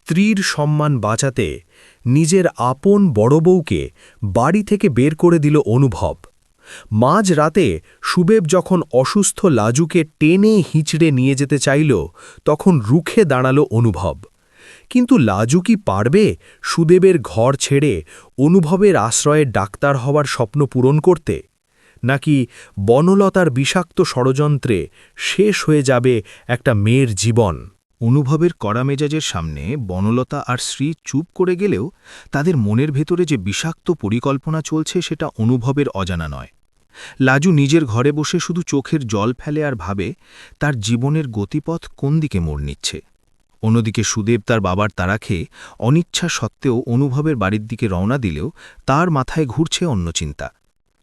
স্ত্রীর সম্মান বাঁচাতে নিজের আপন বড় বউকে বাড়ি থেকে বের করে দিল অনুভব। মাঝ রাতে সুবেব যখন অসুস্থ লাজুকে টেনে হিঁচড়ে নিয়ে যেতে চাইল, তখন রুখে দাঁড়াল অনুভব। কিন্তু লাজু কি পারবে সুদেবের ঘর ছেড়ে অনুভবের আশ্রয়ে ডাক্তার হওয়ার স্বপ্ন পূরণ করতে? নাকি বনলতার বিষাক্ত ষড়যন্ত্রে শেষ হয়ে যাবে একটা মেয়ের জীবন? অনুভবের কড়া মেজাজের সামনে বনলতা আর শ্রী চুপ করে গেলেও তাদের মনের ভেতরে যে বিষাক্ত পরিকল্পনা চলছে সেটা অনুভবের অজানা নয়। লাজু নিজের ঘরে বসে শুধু চোখের জল ফেলে আর ভাবে তার জীবনের গতিপথ কোন দিকে মোড় নিচ্ছে। অন্যদিকে সুদেব তার বাবার তাড়া খেয়ে অনিচ্ছা সত্ত্বেও অনুভবের বাড়ির দিকে রওনা দিলেও তার মাথায় ঘুরছে অন্য চিন্তা।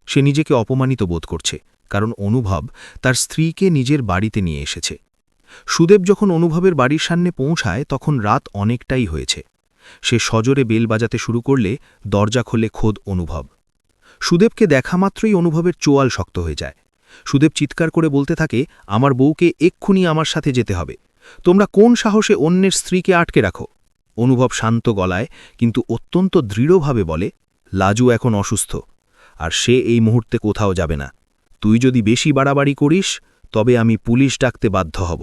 সে নিজেকে অপমানিত বোধ করছে, কারণ অনুভব তার স্ত্রীকে নিজের বাড়িতে নিয়ে এসেছে। সুদেব যখন অনুভবের বাড়ির সামনে পৌঁছায় তখন রাত অনেকটাই হয়েছে। সে সজোরে বেল বাজাতে শুরু করলে দরজা খোলে খোদ অনুভব। সুদেবকে দেখা মাত্রই অনুভবের চোয়াল শক্ত হয়ে যায়। সুদেব চিৎকার করে বলতে থাকে, আমার বউকে এক্ষুনি আমার সাথে যেতে হবে। তোমরা কোন সাহসে অন্যের স্ত্রীকে আটকে রাখো? অনুভব শান্ত গলায় কিন্তু অত্যন্ত দৃঢ়ভাবে বলে, লাজু এখন অসুস্থ, আর সে এই মুহূর্তে কোথাও যাবে না। তুই যদি বেশি বাড়াবাড়ি করিস তবে আমি পুলিশ ডাকতে বাধ্য হব।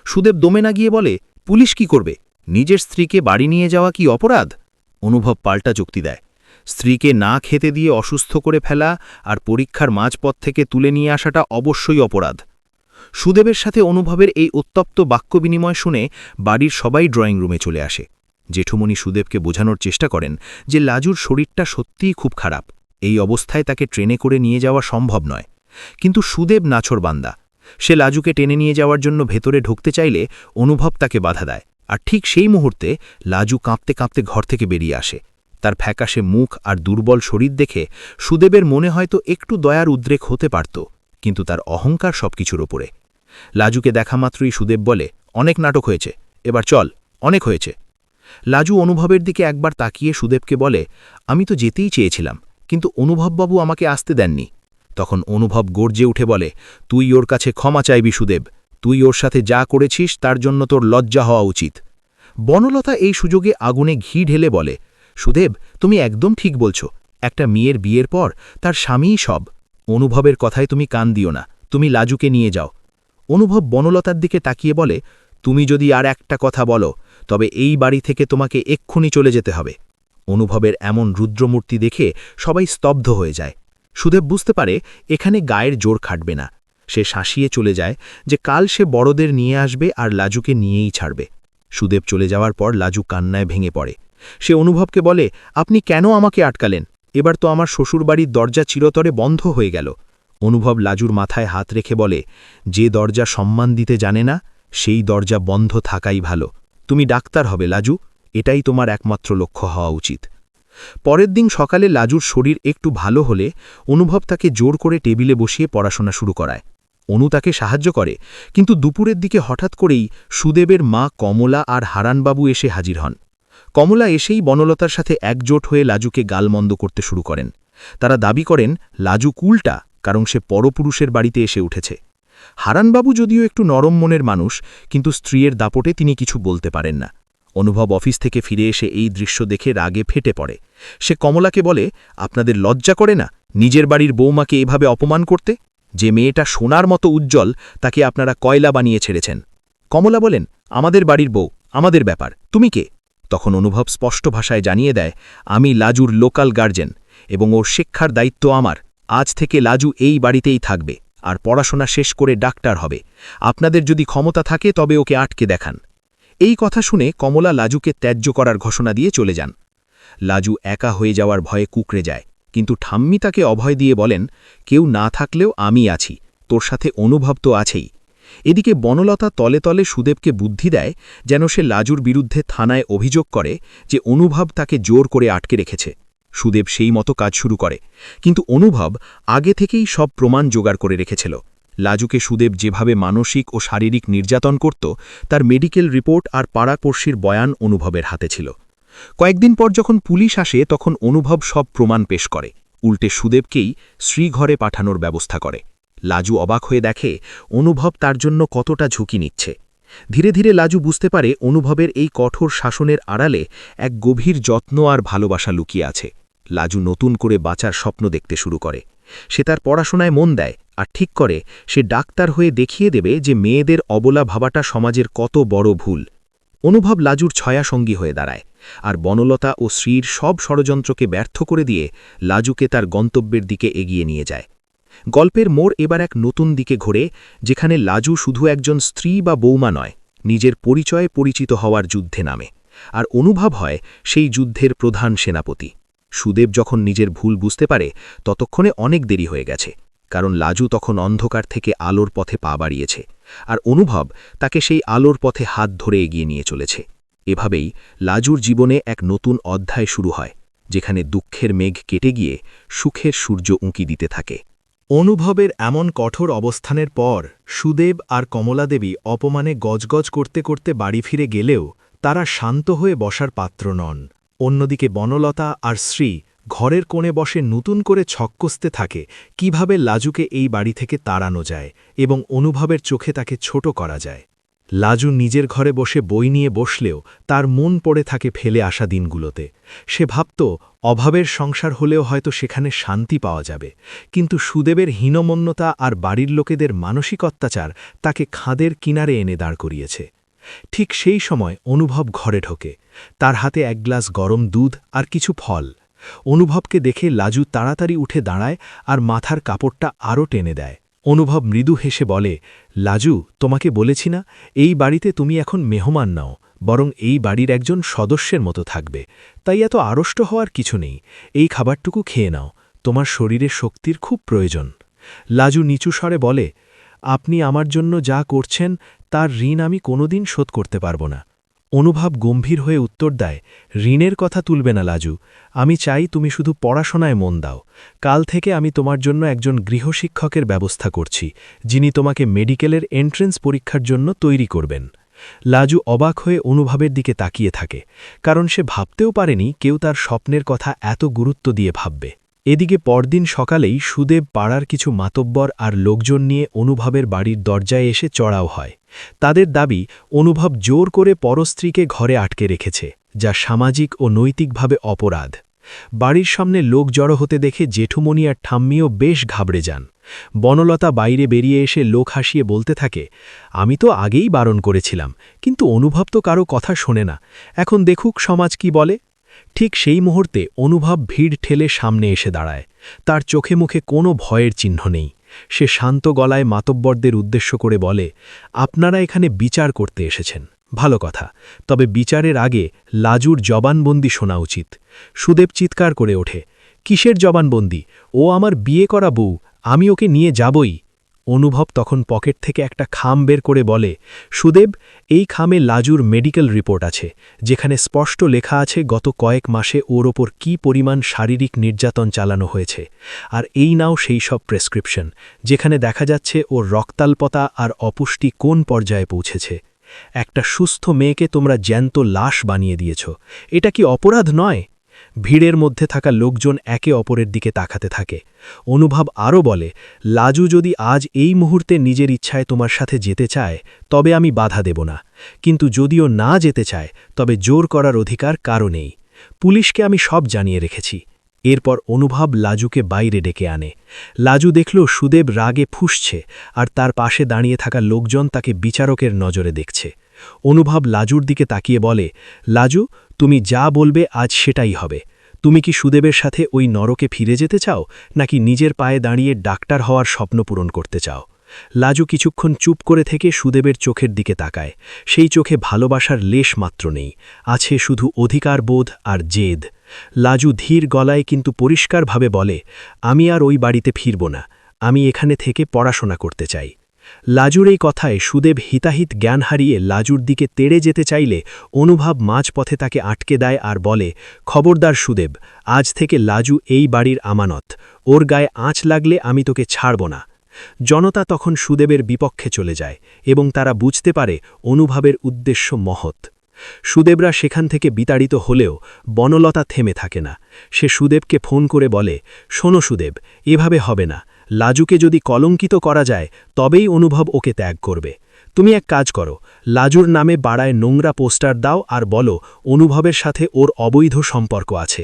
সুদেব দমে না গিয়ে বলে, পুলিশ কি করবে? নিজের স্ত্রীকে বাড়ি নিয়ে যাওয়া কি অপরাধ? অনুভব পাল্টা যুক্তি দেয়, স্ত্রীকে না খেতে দিয়ে অসুস্থ করে ফেলা আর পরীক্ষার মাঝপথ থেকে তুলে নিয়ে আসাটা অবশ্যই অপরাধ। সুদেবের সাথে অনুভবের এই উত্তপ্ত বাক্য বিনিময় শুনে বাড়ির সবাই ড্রয়িং রুমে চলে আসে। জেঠুমণি সুদেবকে বোঝানোর চেষ্টা করেন যে লাজুর শরীরটা সত্যিই খুব খারাপ, এই অবস্থায় তাকে ট্রেনে করে নিয়ে যাওয়া সম্ভব নয়। কিন্তু সুদেব নাছোড়বান্দা। সে লাজুকে টেনে নিয়ে যাওয়ার জন্য ভেতরে ঢুকতে চাইলে অনুভব তাকে বাধা দেয়, আর ঠিক সেই মুহূর্তে লাজু কাঁপতে কাঁপতে ঘর থেকে বেরিয়ে আসে। তার ফ্যাকাশে মুখ আর দুর্বল শরীর দেখে সুদেবের মনে হয়তো একটু দয়ার উদ্রেক হতে পারত, কিন্তু তার অহংকার সবকিছুর ওপরে। লাজুকে দেখা মাত্রই সুদেব বলে, অনেক নাটক হয়েছে, এবার চল, অনেক হয়েছে। লাজু অনুভবের দিকে একবার তাকিয়ে সুদেবকে বলে, আমি তো যেতেই চেয়েছিলাম, কিন্তু অনুভববাবু আমাকে আসতে দেননি। তখন অনুভব গর্জে উঠে বলে, তুই ওর কাছে ক্ষমা চাইবি সুদেব, তুই ওর সাথে যা করেছিস তার জন্য তোর লজ্জা হওয়া উচিত। বনলতা এই সুযোগে আগুনে ঘি ঢেলে বলে, সুদেব, তুমি একদম ঠিক বলছো, একটা মেয়ের বিয়ের পর তার স্বামীই সব। অনুভবের কথায় তুমি কান দিও না, তুমি লাজুকে নিয়ে যাও। অনুভব বনলতার দিকে তাকিয়ে বলে, তুমি যদি আর একটা কথা বলো তবে এই বাড়ি থেকে তোমাকে এক্ষুনি চলে যেতে হবে। অনুভবের এমন রুদ্রমূর্তি দেখে সবাই স্তব্ধ হয়ে যায়। সুদেব বুঝতে পারে এখানে গায়ের জোর খাটবে না। সে শাসিয়ে চলে যায় যে কাল সে বড়দের নিয়ে আসবে আর লাজুকে নিয়েই ছাড়বে। সুদেব চলে যাওয়ার পর লাজু কান্নায় ভেঙে পড়ে। সে অনুভবকে বলে, আপনি কেন আমাকে আটকালেন? এবার তো আমার শ্বশুরবাড়ির দরজা চিরতরে বন্ধ হয়ে গেল। অনুভব লাজুর মাথায় হাত রেখে বলে, যে দরজা সম্মান দিতে জানে না সেই দরজা বন্ধ থাকাই ভালো। তুমি ডাক্তার হবে লাজু, এটাই তোমার একমাত্র লক্ষ্য হওয়া উচিত। পরের দিন সকালে লাজুর শরীর একটু ভালো হলে অনুভব তাকে জোর করে টেবিলে বসিয়ে পড়াশোনা শুরু করায়। অনু তাকে সাহায্য করে, কিন্তু দুপুরের দিকে হঠাৎ করেই সুদেবের মা কমলা আর হারানবাবু এসে হাজির হন। কমলা এসেই বনলতার সাথে একজোট হয়ে লাজুকে গালমন্দ করতে শুরু করেন। তারা দাবি করেন লাজু কুলটা, কারণ সে পরপুরুষের বাড়িতে এসে উঠেছে। হারানবাবু যদিও একটু নরম মনের মানুষ, কিন্তু স্ত্রীর দাপটে তিনি কিছু বলতে পারেন না। অনুভব অফিস থেকে ফিরে এসে এই দৃশ্য দেখে রাগে ফেটে পড়ে। সে কমলাকে বলে, আপনাদের লজ্জা করে না নিজের বাড়ির বৌমাকে এভাবে অপমান করতে? যে মেয়েটা সোনার মতো উজ্জ্বল তাকে আপনারা কয়লা বানিয়ে ছেড়েছেন। কমলা বলেন, আমাদের বাড়ির বউ, আমাদের ব্যাপার, তুমি কে? তখন অনুভব স্পষ্ট ভাষায় জানিয়ে দেয়, আমি লাজুর লোকাল গার্জেন এবং ওর শিক্ষার দায়িত্ব আমার। আজ থেকে লাজু এই বাড়িতেই থাকবে আর পড়াশোনা শেষ করে ডাক্তার হবে। আপনাদের যদি ক্ষমতা থাকে তবে ওকে আটকে দেখান। এই কথা শুনে কমলা লাজুকে ত্যায্য করার ঘোষণা দিয়ে চলে যান। লাজু একা হয়ে যাওয়ার ভয়ে কুঁকড়ে যায়, কিন্তু ঠাম্মি তাকে অভয় দিয়ে বলেন, কেউ না থাকলেও আমি আছি, তোর সাথে অনুভব তো আছেই। এদিকে বনলতা তলে তলে সুদেবকে বুদ্ধি দেয় যেন সে লাজুর বিরুদ্ধে থানায় অভিযোগ করে যে অনুভব তাকে জোর করে আটকে রেখেছে। সুদেব সেই মতো কাজ শুরু করে, কিন্তু অনুভব আগে থেকেই সব প্রমাণ জোগাড় করে রেখেছিল। লাজুকে সুদেব যেভাবে মানসিক ও শারীরিক নির্যাতন করত তার মেডিকেল রিপোর্ট আর পাড়াপড়শির বয়ান অনুভবের হাতে ছিল। কয়েকদিন পর যখন পুলিশ আসে তখন অনুভব সব প্রমাণ পেশ করে, উল্টে সুদেবকেই শ্রীঘরে পাঠানোর ব্যবস্থা করে। লাজু অবাক হয়ে দেখে অনুভব তার জন্য কতটা ঝুঁকি নিচ্ছে। ধীরে ধীরে লাজু বুঝতে পারে অনুভবের এই কঠোর শাসনের আড়ালে এক গভীর যত্ন আর ভালোবাসা লুকিয়ে আছে। লাজু নতুন করে বাঁচার স্বপ্ন দেখতে শুরু করে। সে তার পড়াশোনায় মন দেয় আর ঠিক করে সে ডাক্তার হয়ে দেখিয়ে দেবে যে মেয়েদের অবলা ভাবাটা সমাজের কত বড় ভুল। অনুভব লাজুর ছায়াসঙ্গী হয়ে দাঁড়ায়, আর বনলতা ও শ্রীর সব ষড়যন্ত্রকে ব্যর্থ করে দিয়ে লাজুকে তার গন্তব্যের দিকে এগিয়ে নিয়ে যায়। গল্পের মোড় এবার এক নতুন দিকে ঘোরে, যেখানে লাজু শুধু একজন স্ত্রী বা বৌমা নয়, নিজের পরিচয়ে পরিচিত হওয়ার যুদ্ধে নামে। আর অনুভব হয় সেই যুদ্ধের প্রধান সেনাপতি। সুদেব যখন নিজের ভুল বুঝতে পারে ততক্ষণে অনেক দেরি হয়ে গেছে, কারণ লাজু তখন অন্ধকার থেকে আলোর পথে পা বাড়িয়েছে, আর অনুভব তাকে সেই আলোর পথে হাত ধরে এগিয়ে নিয়ে চলেছে। এভাবেই লাজুর জীবনে এক নতুন অধ্যায় শুরু হয়, যেখানে দুঃখের মেঘ কেটে গিয়ে সুখের সূর্য উঁকি দিতে থাকে। অনুভবের এমন কঠোর অবস্থানের পর সুদেব আর কমলাদেবী অপমানে গজগজ করতে করতে বাড়ি ফিরে গেলেও তারা শান্ত হয়ে বসার পাত্র নন। অন্যদিকে বনলতা আর শ্রী ঘরের কোণে বসে নতুন করে ছক কষতে থাকে কিভাবে লাজুকে এই বাড়ি থেকে তাড়ানো যায় এবং অনুভবের চোখে তাকে ছোট করা যায়। লাজু নিজের ঘরে বসে বই নিয়ে বসলেও তার মন পড়ে থাকে ফেলে আসা দিনগুলোতে। সে ভাবত অভাবের সংসার হলেও হয়তো সেখানে শান্তি পাওয়া যাবে, কিন্তু সুদেবের হীনমন্যতা আর বাড়ির লোকেদের মানসিক অত্যাচার তাকে খাদের কিনারে এনে দাঁড় করিয়েছে। ঠিক সেই সময় অনুভব ঘরে ঢোকে, তার হাতে এক গ্লাস গরম দুধ আর কিছু ফল। অনুভবকে দেখে লাজু তাড়াতাড়ি উঠে দাঁড়ায় আর মাথার কাপড়টা আরও টেনে দেয়। অনুভব মৃদু হেসে বলে, লাজু, তোমাকে বলেছি না, এই বাড়িতে তুমি এখন মেহমান নাও, বরং এই বাড়ির একজন সদস্যের মতো থাকবে, তাই এত আড়ষ্ট হওয়ার কিছু নেই। এই খাবারটুকু খেয়ে নাও, তোমার শরীরে শক্তির খুব প্রয়োজন। লাজু নিচু স্বরে বলে, আপনি আমার জন্য যা করছেন তার ঋণ আমি কোনোদিন শোধ করতে পারব না। অনুভব গম্ভীর হয়ে উত্তর দেয়, ঋণের কথা তুলবে না লাজু, আমি চাই তুমি শুধু পড়াশোনায় মন দাও। কাল থেকে আমি তোমার জন্য একজন গৃহশিক্ষকের ব্যবস্থা করছি, যিনি তোমাকে মেডিকেলের এন্ট্রেন্স পরীক্ষার জন্য তৈরি করবেন। লাজু অবাক হয়ে অনুভবের দিকে তাকিয়ে থাকে, কারণ সে ভাবতেও পারেনি কেউ তার স্বপ্নের কথা এত গুরুত্ব দিয়ে ভাববে। এদিকে পরদিন সকালেই সুদেব পাড়ার কিছু মাতব্বর আর লোকজন নিয়ে অনুভবের বাড়ির দরজায় এসে চড়াও হয়। তাদের দাবি, অনুভব জোর করে পরস্ত্রীকে ঘরে আটকে রেখেছে, যা সামাজিক ও নৈতিকভাবে অপরাধ। বাড়ির সামনে লোক জড়ো হতে দেখে জেঠুমণি আর ঠাম্মিও বেশ ঘাবড়ে যান। বনলতা বাইরে বেরিয়ে এসে লোক হাসিয়ে বলতে থাকে, আমি তো আগেই বারণ করেছিলাম, কিন্তু অনুভব তো কারো কথা শোনে না, এখন দেখুক সমাজ কি বলে। ঠিক সেই মুহূর্তে অনুভব ভিড় ঠেলে সামনে এসে দাঁড়ায়। তার চোখে মুখে কোনো ভয়ের চিহ্ন নেই। সে শান্ত গলায় মাতব্বরদের উদ্দেশ্য করে বলে, আপনারা এখানে বিচার করতে এসেছেন, ভালো কথা, তবে বিচারের আগে লাজুর জবানবন্দি শোনা উচিত। সুদেব চিৎকার করে ওঠে, কিসের জবানবন্দি? ও আমার বিয়ে করা বউ, আমি ওকে নিয়ে যাবই। অনুভব তখন পকেট থেকে একটা খাম বের করে বলে, সুদেব, এই খামে লাজুর মেডিকেল রিপোর্ট আছে, যেখানে স্পষ্ট লেখা আছে গত কয়েক মাসে ওর ওপর কী পরিমাণ শারীরিক নির্যাতন চালানো হয়েছে। আর এই নাও সেই সব প্রেসক্রিপশন, যেখানে দেখা যাচ্ছে ওর রক্তাল্পতা আর অপুষ্টি কোন পর্যায়ে পৌঁছেছে। একটা সুস্থ মেয়েকে তোমরা জ্যান্ত লাশ বানিয়ে দিয়েছ, এটা কি অপরাধ নয়? ভিড়ের মধ্যে থাকা লোকজন একে অপরের দিকে তাকাতে থাকে। অনুভব আরও বলে, লাজু যদি আজ এই মুহূর্তে নিজের ইচ্ছায় তোমার সাথে যেতে চায় তবে আমি বাধা দেব না, কিন্তু যদিও না যেতে চায় তবে জোর করার অধিকার কারও নেই। পুলিশকে আমি সব জানিয়ে রেখেছি। এরপর অনুভব লাজুকে বাইরে ডেকে আনে। লাজু দেখল সুদেব রাগে ফুঁসছে, আর তার পাশে দাঁড়িয়ে থাকা লোকজন তাকে বিচারকের নজরে দেখছে। অনুভব লাজুর দিকে তাকিয়ে বলে, লাজু, তুমি যা বলবে আজ সেটাই হবে। তুমি কি সুদেবের সাথে ওই নরকে ফিরে যেতে চাও, নাকি নিজের পায়ে দাঁড়িয়ে ডাক্তার হওয়ার স্বপ্ন পূরণ করতে চাও? লাজু কিছুক্ষণ চুপ করে থেকে সুদেবের চোখের দিকে তাকায়। সেই চোখে ভালোবাসার লেশ মাত্র নেই, আছে শুধু অধিকারবোধ আর জেদ। লাজু ধীর গলায় কিন্তু পরিষ্কারভাবে বলে, আমি আর ওই বাড়িতে ফিরব না, আমি এখানে থেকে পড়াশোনা করতে চাই। লাজুর এই কথায় সুদেব হিতাহিত জ্ঞান হারিয়ে লাজুর দিকে তেড়ে যেতে চাইলে অনুভব মাঝপথে তাকে আটকে দেয় আর বলে, খবরদার সুদেব, আজ থেকে লাজু এই বাড়ির আমানত, ওর গায়ে আঁচ লাগলে আমি তোকে ছাড়ব না। জনতা তখন সুদেবের বিপক্ষে চলে যায় এবং তারা বুঝতে পারে অনুভবের উদ্দেশ্য মহৎ। সুদেবরা সেখান থেকে বিতাড়িত হলেও বনলতা থেমে থাকে না। সে সুদেবকে ফোন করে বলে, শোনো সুদেব, এভাবে হবে না, লাজুকে যদি কলঙ্কিত করা যায় তবেই অনুভব ওকে ত্যাগ করবে। তুমি এক কাজ করো, লাজুর নামে বাড়ায় নোংরা পোস্টার দাও আর বলো অনুভবের সাথে ওর অবৈধ সম্পর্ক আছে।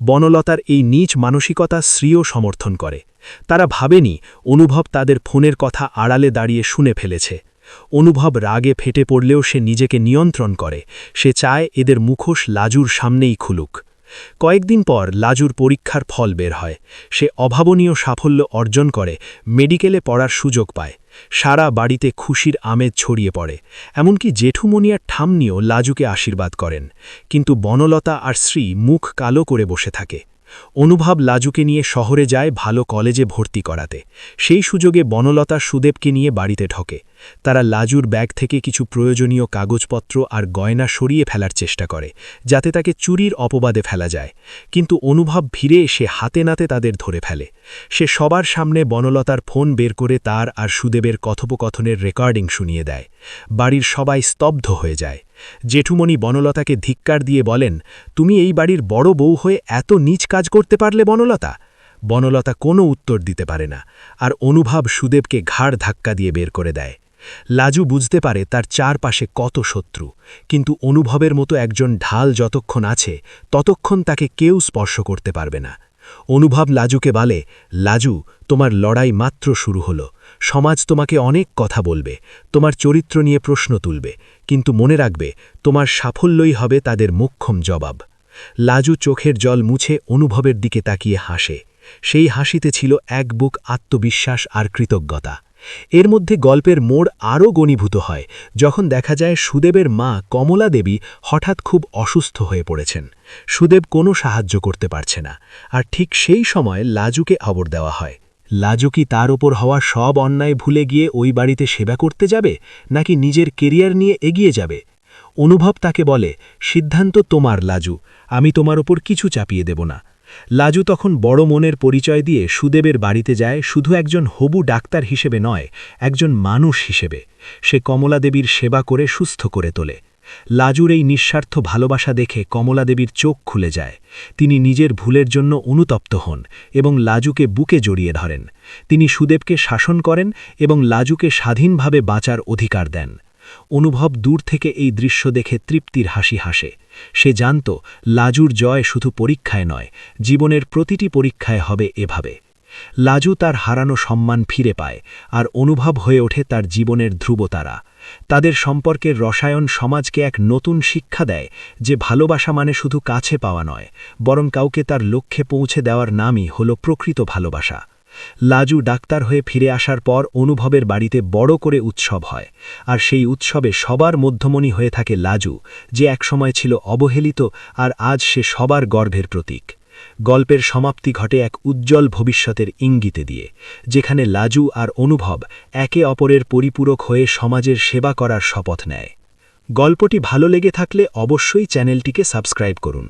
বনলতার এই নীচ মানসিকতা শ্রীও সমর্থন করে। তারা ভাবেনি অনুভব তাদের ফোনের কথা আড়ালে দাঁড়িয়ে শুনে ফেলেছে। অনুভব রাগে ফেটে পড়লেও সে নিজেকে নিয়ন্ত্রণ করে। সে চায় এদের মুখোশ লাজুর সামনেই খুলুক। কয়েকদিন পর লাজুর পরীক্ষার ফল বের হয়। সে অভাবনীয় সাফল্য অর্জন করে, মেডিকেলে পড়ার সুযোগ পায়। সারা বাড়িতে খুশির আমেজ ছড়িয়ে পড়ে। এমনকি জেঠুমনি আর ঠাম্মিও লাজুকে আশীর্বাদ করেন। কিন্তু বনলতা আর শ্রী মুখ কালো করে বসে থাকে। অনুভব লাজুকে নিয়ে শহরে যায় ভালো কলেজে ভর্তি করাতে। সেই সুযোগে বনলতা সুদেবকে নিয়ে বাড়িতে ঢোকে। তারা লাজুর ব্যাগ থেকে কিছু প্রয়োজনীয় কাগজপত্র আর গয়না সরিয়ে ফেলার চেষ্টা করে, যাতে তাকে চুরির অপবাদে ফেলা যায়। কিন্তু অনুভব ভিড়ে এসে হাতে নাতে তাদের ধরে ফেলে। সে সবার সামনে বনলতার ফোন বের করে তার আর সুদেবের কথোপকথনের রেকর্ডিং শুনিয়ে দেয়। বাড়ির সবাই স্তব্ধ হয়ে যায়। জেঠুমনি বনলতাকে ধিক্কার দিয়ে বলেন, তুমি এই বাড়ির বড় বউ হয়ে এত নীচ কাজ করতে পারলে বনলতা? বনলতা কোনো উত্তর দিতে পারে না, আর অনুভব সুদেবকে ঘাড় ধাক্কা দিয়ে বের করে দেয়। লাজু বুঝতে পারে তার চারপাশে কত শত্রু, কিন্তু অনুভবের মতো একজন ঢাল যতক্ষণ আছে ততক্ষণ তাকে কেউ স্পর্শ করতে পারবে না। অনুভব লাজুকে বলে, লাজু, তোমার লড়াই মাত্র শুরু হলো। সমাজ তোমাকে অনেক কথা বলবে, তোমার চরিত্র নিয়ে প্রশ্ন তুলবে, কিন্তু মনে রাখবে তোমার সাফল্যই হবে তাদের মোক্ষম জবাব। লাজু চোখের জল মুছে অনুভবের দিকে তাকিয়ে হাসে। সেই হাসিতে ছিল এক বুক আত্মবিশ্বাস আর কৃতজ্ঞতা। এর মধ্যে গল্পের মোড় আরও ঘনীভূত হয় যখন দেখা যায় সুদেবের মা কমলা দেবী হঠাৎ খুব অসুস্থ হয়ে পড়েছেন। সুদেব কোনো সাহায্য করতে পারছে না, আর ঠিক সেই সময় লাজুকে খবর দেওয়া হয়। লাজু কি তার ওপর হওয়া সব অন্যায় ভুলে গিয়ে ওই বাড়িতে সেবা করতে যাবে, নাকি নিজের কেরিয়ার নিয়ে এগিয়ে যাবে? অনুভব তাকে বলে, সিদ্ধান্ত তোমার লাজু, আমি তোমার ওপর কিছু চাপিয়ে দেব না। লাজু তখন বড় মনের পরিচয় দিয়ে সুদেবের বাড়িতে যায়, শুধু একজন হবু ডাক্তার হিসেবে নয়, একজন মানুষ হিসেবে। সে কমলা দেবীর সেবা করে সুস্থ করে তোলে। লাজুর এই নিঃস্বার্থ ভালোবাসা দেখে কমলা দেবীর চোখ খুলে যায়। তিনি নিজের ভুলের জন্য অনুতপ্ত হন এবং লাজুকে বুকে জড়িয়ে ধরেন। তিনি সুদেবকে শাসন করেন এবং লাজুকে স্বাধীনভাবে বাঁচার অধিকার দেন। অনুভব দূর থেকে এই দৃশ্য দেখে তৃপ্তির হাসি হাসে। সে জানত লাজুর জয় শুধু পরীক্ষায় নয়, জীবনের প্রতিটি পরীক্ষায় হবে এভাবে। লাজু তার হারানো সম্মান ফিরে পায়, আর অনুভব হয়ে ওঠে তার জীবনের ধ্রুবতারা। তাদের সম্পর্কের রসায়ন সমাজকে এক নতুন শিক্ষা দেয় যে ভালোবাসা মানে শুধু কাছে পাওয়া নয়, বরং কাউকে তার লক্ষ্যে পৌঁছে দেওয়ার নামই হল প্রকৃত ভালোবাসা। লাজু ডাক্তার হয়ে ফিরে আসার পর অনুভবের বাড়িতে বড় করে উৎসব হয়, আর সেই উৎসবে সবার মধ্যমণি হয়ে থাকে লাজু, যে একসময় ছিল অবহেলিত আর আজ সে সবার গর্বের প্রতীক। গল্পের সমাপ্তি ঘটে এক উজ্জ্বল ভবিষ্যতের ইঙ্গিতে দিয়ে, যেখানে লাজু আর অনুভব একে অপরের পরিপূরক হয়ে সমাজের সেবা করার শপথ নেয়। গল্পটি ভালো লেগে থাকলে অবশ্যই চ্যানেলটিকে সাবস্ক্রাইব করুন।